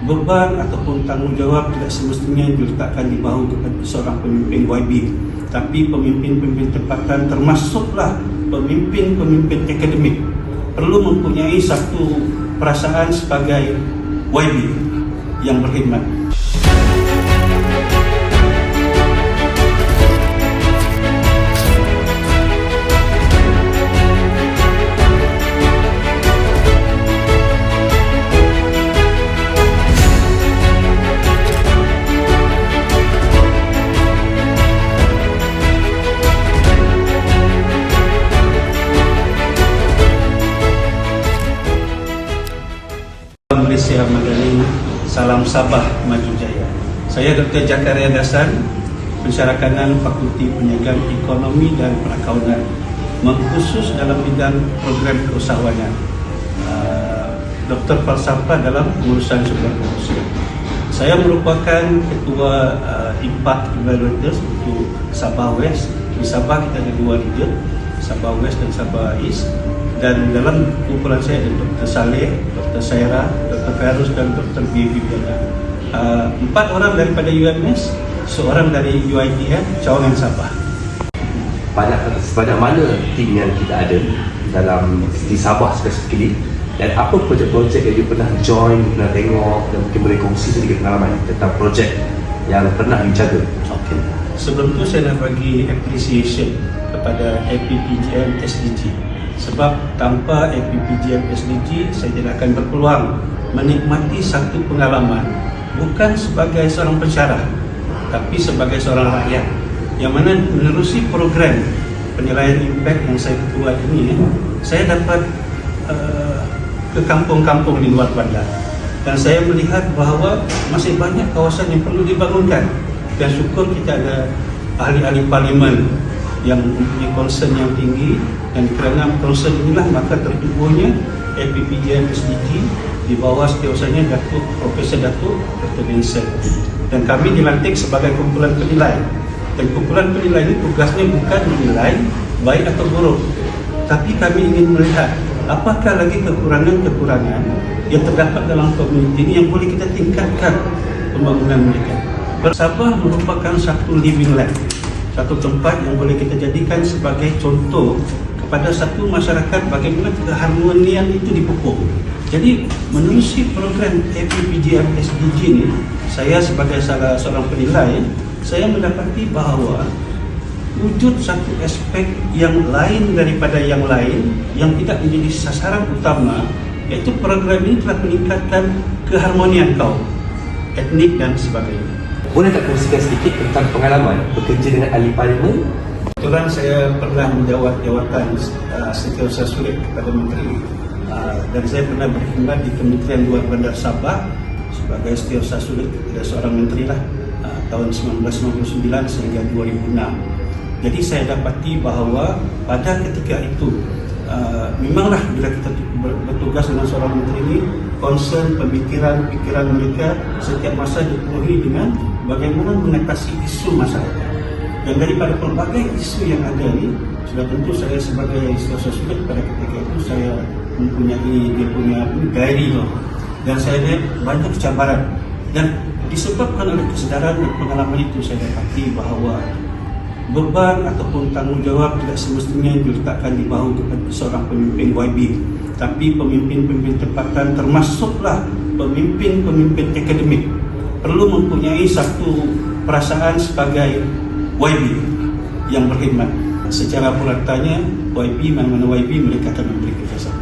beban ataupun tanggungjawab tidak semestinya diletakkan di bahu kepada seorang pemimpin YB, tapi pemimpin-pemimpin tempatan termasuklah pemimpin-pemimpin akademik perlu mempunyai satu perasaan sebagai YB yang berkhidmat. Malaysia Madani, salam Sabah Maju Jaya. Saya Dr. Jakaria Dasan, Pensyarakanan Fakulti Perniagaan Ekonomi dan Perakaunan, mengkhusus dalam bidang program keusahawanan, Dr. Falsafah dalam pengurusan sumber manusia. Saya merupakan Ketua Impact Evaluators untuk Sabah West. Di Sabah kita ada dua region, Sabah West dan Sabah East. Dan dalam kumpulan saya ada Dr. Saleh, Dr. Saira, Dr. Ferus dan Dr. B. Viviana. 4 orang daripada UMS, seorang dari UiTM, cawangan Sabah. Sebanyak mana tim yang kita ada di Sabah spesifikly, dan apa projek-projek yang you pernah join, pernah tengok, dan mungkin boleh kongsi sedikit pengalaman tentang projek yang pernah dijaga. Okay. Sebelum itu saya nak bagi appreciation kepada APPGM SDG. Sebab tanpa APPGM SDG, saya tidak akan berpeluang menikmati satu pengalaman bukan sebagai seorang pensyarah, tapi sebagai seorang rakyat yang mana menerusi program penilaian impact yang saya buat ini. Saya dapat ke kampung-kampung di luar bandar dan saya melihat bahawa masih banyak kawasan yang perlu dibangunkan, dan syukur kita ada ahli-ahli parlimen yang mempunyai concern yang tinggi, dan kerana concern inilah maka tertubuhnya APPGM SDG di bawah setiausahanya Datuk Profesor Datuk Dr. Vincent, dan kami dilantik sebagai kumpulan penilai. Dan kumpulan penilai ini tugasnya bukan menilai baik atau buruk, tapi kami ingin melihat apakah lagi kekurangan-kekurangan yang terdapat dalam komuniti ini yang boleh kita tingkatkan pembangunan mereka. Sabah merupakan satu living land, satu tempat yang boleh kita jadikan sebagai contoh kepada satu masyarakat bagaimana keharmonian itu dipupuk. Jadi menerusi program APPGM SDG ini, saya sebagai salah seorang penilai, saya mendapati bahawa wujud satu aspek yang lain daripada yang lain yang tidak menjadi sasaran utama, iaitu program ini telah meningkatkan keharmonian kaum, etnik dan sebagainya. Boleh tak kongsikan sedikit tentang pengalaman bekerja dengan ahli parlimen? Kebetulan saya pernah menjawat jawatan setiausaha sulit kepada Menteri, dan saya pernah berkhidmat di Kementerian Luar Bandar Sabah sebagai setiausaha sulit kepada seorang menteri lah, tahun 1999 sehingga 2006. Jadi saya dapati bahawa pada ketika itu memanglah bila kita bertugas dengan seorang menteri ini, concern pemikiran mereka setiap masa dipenuhi dengan bagaimana mengatasi isu masyarakat. Dan daripada pelbagai isu yang ada ini, sudah tentu saya sebagai setiausaha sulit pada ketika itu saya mempunyai dia punya diary loh, dan saya lihat banyak cabaran, dan disebabkan oleh kesedaran dan pengalaman itu saya dapati bahawa beban ataupun tanggungjawab tidak semestinya diletakkan di bahu kepada seorang pemimpin YB, tapi pemimpin-pemimpin tempatan termasuklah pemimpin-pemimpin akademik perlu mempunyai satu perasaan sebagai YB yang berkhidmat. Secara puratanya YB, mana-mana YB mereka akan memberi kerjasama.